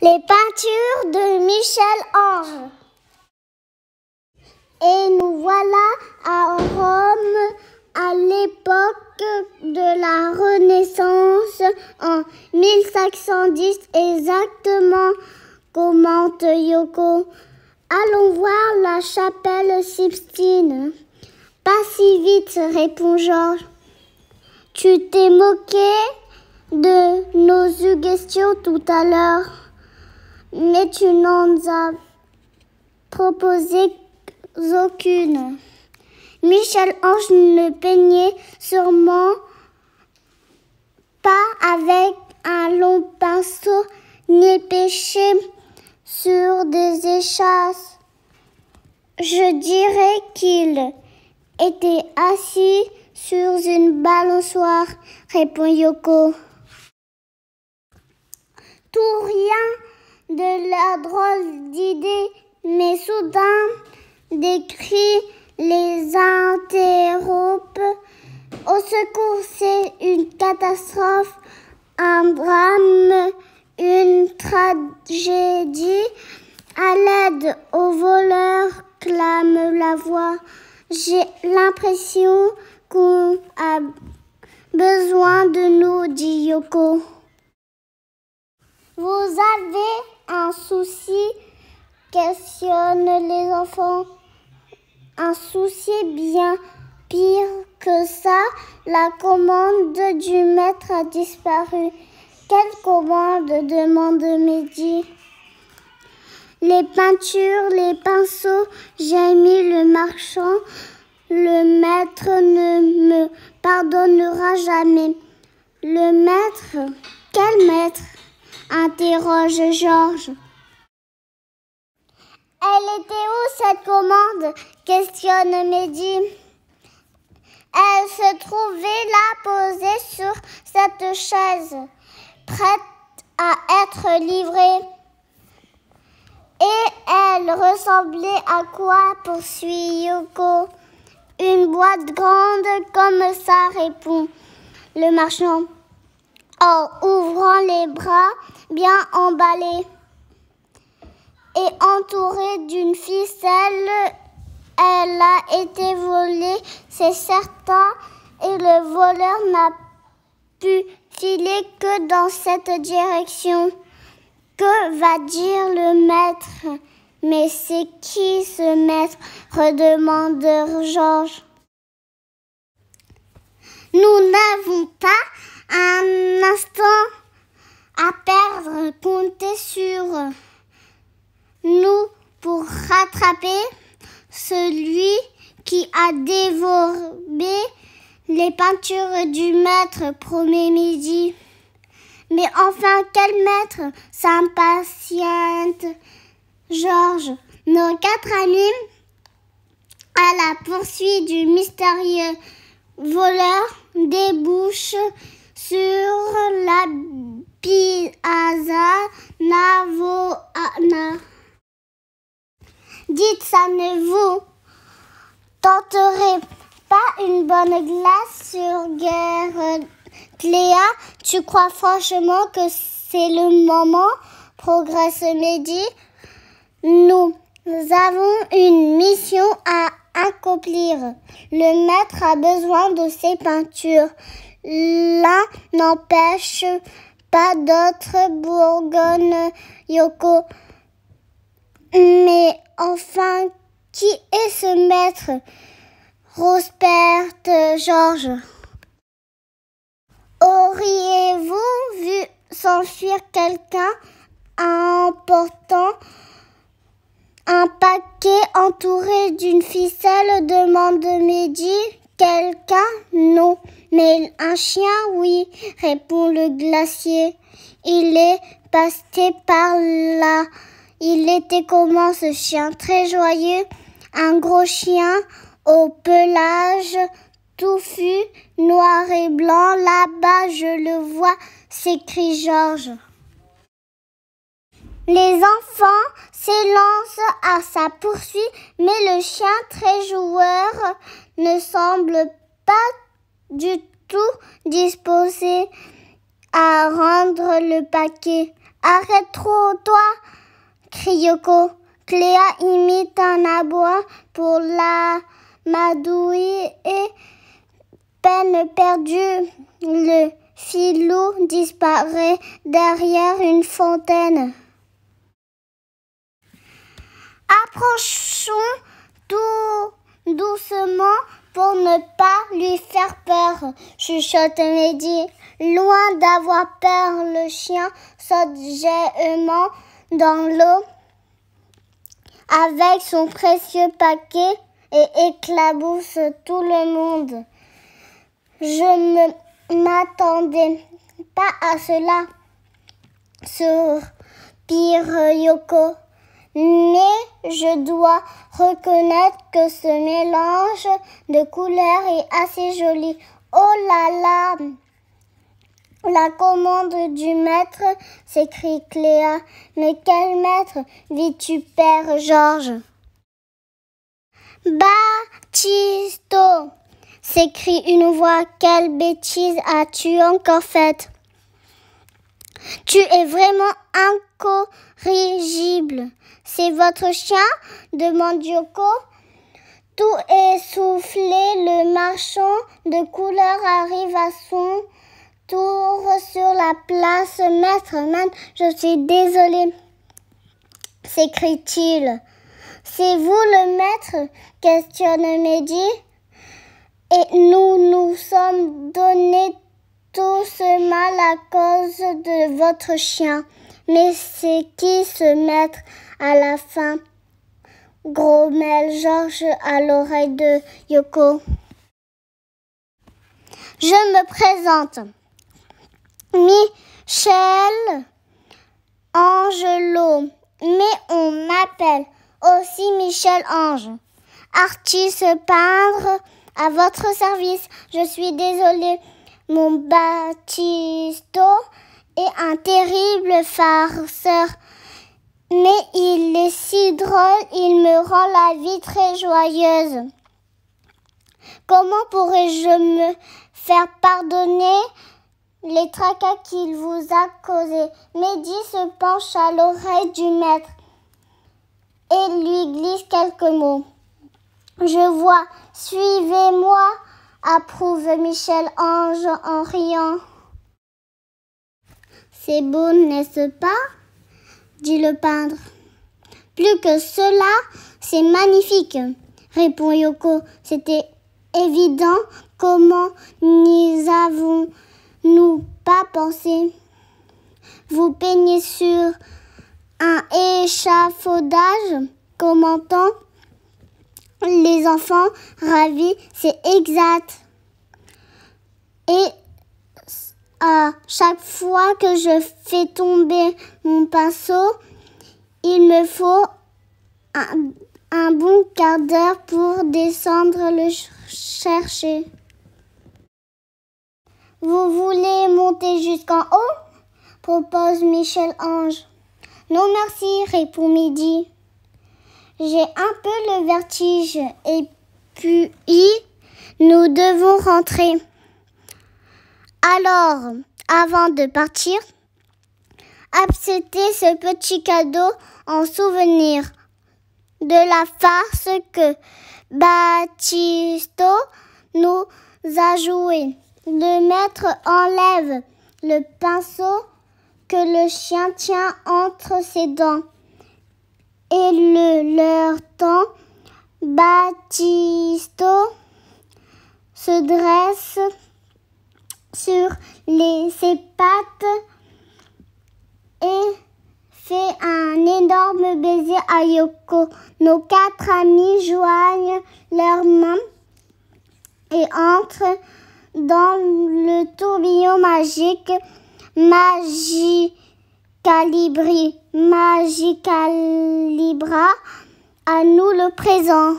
Les peintures de Michel-Ange. Et nous voilà à Rome à l'époque de la Renaissance en 1510 exactement, commente Yoko. Allons voir la chapelle Sixtine. Pas si vite, répond Georges. Tu t'es moqué de nos suggestions tout à l'heure, mais tu n'en as proposé aucune. Michel-Ange ne peignait sûrement pas avec un long pinceau ni pêchait sur des échasses. Je dirais qu'il était assis sur une balançoire, répond Yoko. Tout rien de la drôle d'idée, mais soudain des cris les interrompent. Au secours, c'est une catastrophe, un drame, une tragédie. À l'aide, aux voleurs, clame la voix. J'ai l'impression qu'on a besoin de nous, dit Yoko. Vous avez un souci, questionnent les enfants. Un souci bien pire que ça, la commande du maître a disparu. Quelle commande demande Mehdi. Les peintures, les pinceaux, gémit le marchand. Le maître ne me pardonnera jamais. Le maître? Quel maître? Interroge Georges. Elle était où cette commande? Questionne Mehdi. Elle se trouvait là posée sur cette chaise, prête à être livrée. Et elle ressemblait à quoi? Poursuit Yoko. Une boîte grande comme ça, répond le marchand, en ouvrant les bras bien emballés. Et entourée d'une ficelle, elle a été volée, c'est certain, et le voleur n'a pu filer que dans cette direction. Que va dire le maître? Mais c'est qui ce maître? Redemande Georges. Nous n'avons pas un instant à perdre, comptez sur nous pour rattraper celui qui a dévoré les peintures du maître, promet Mehdi. Mais enfin, quel maître? S'impatiente Georges. Nos 4 amis, à la poursuite du mystérieux voleur, débouchent sur la Piazza Navona. Dites, ça ne vous tenterait pas une bonne glace sur Guerre Cléa? Tu crois franchement que c'est le moment? Progresse Mehdi. Nous avons une mission à accomplir. Le maître a besoin de ses peintures. L'un n'empêche pas d'autre, bourgonne Yoko. Mais enfin, qui est ce maître? Rousperte Georges. Auriez-vous vu s'enfuir quelqu'un en portant un paquet entouré d'une ficelle? Demande Mehdi. Quelqu'un? Non. Mais un chien? Oui, répond le glacier. Il est passé par là. Il était comment ce chien? Très joyeux. Un gros chien au pelage touffu, noir et blanc. Là-bas, je le vois, s'écrie Georges. Les enfants s'élancent à sa poursuite, mais le chien, très joueur, ne semble pas du tout disposé à rendre le paquet. Arrête-toi, crie Yoko. Cléa imite un aboi pour la madouer et peine perdue. Le filou disparaît derrière une fontaine. Approchons tout doucement pour ne pas lui faire peur, chuchote Mehdi. Loin d'avoir peur, le chien saute gaiement dans l'eau avec son précieux paquet et éclabousse tout le monde. Je ne m'attendais pas à cela, soupire Yoko. Mais je dois reconnaître que ce mélange de couleurs est assez joli. Oh là là! La commande du maître, s'écrie Cléa. Mais quel maître, vis-tu, père Georges? Baptisto, s'écrie une voix. Quelle bêtise as-tu encore faite? Tu es vraiment incorrigible. C'est votre chien? Demande Yoko. Tout essoufflé, le marchand de couleurs arrive à son tour sur la place. Maître Man, je suis désolé, s'écrie-t-il. C'est vous le maître? Questionne Mehdi. Et nous sommes donnés tout ce mal à cause de votre chien. Mais c'est qui ce maître à la fin? Grommelle Georges à l'oreille de Yoko. Je me présente. Michel Angelot, mais on m'appelle aussi Michel Ange. Artiste peintre à votre service. Je suis désolée, mon Baptisto est un terrible farceur. Mais il est si drôle, il me rend la vie très joyeuse. Comment pourrais-je me faire pardonner les tracas qu'il vous a causés? Mehdi se penche à l'oreille du maître et lui glisse quelques mots. Je vois, suivez-moi, approuve Michel Ange en riant. C'est beau, n'est-ce pas? Dit le peintre. Plus que cela, c'est magnifique, répond Yoko. C'était évident. Comment n'y avons-nous pas pensé? Vous peignez sur un échafaudage, commentant les enfants ravis, c'est exact. Et à chaque fois que je fais tomber mon pinceau, il me faut un bon quart d'heure pour descendre le chercher. Vous voulez monter jusqu'en haut? Propose Michel Ange. Non merci, répond Mehdi. J'ai un peu le vertige et puis nous devons rentrer. Alors, avant de partir, acceptez ce petit cadeau en souvenir de la farce que Baptisto nous a jouée. Le maître enlève le pinceau que le chien tient entre ses dents et le leur tend. Baptisto se dresse sur ses pattes et fait un énorme baiser à Yoko. Nos 4 amis joignent leurs mains et entrent dans le tourbillon magique. Magicalibra, à nous le présent.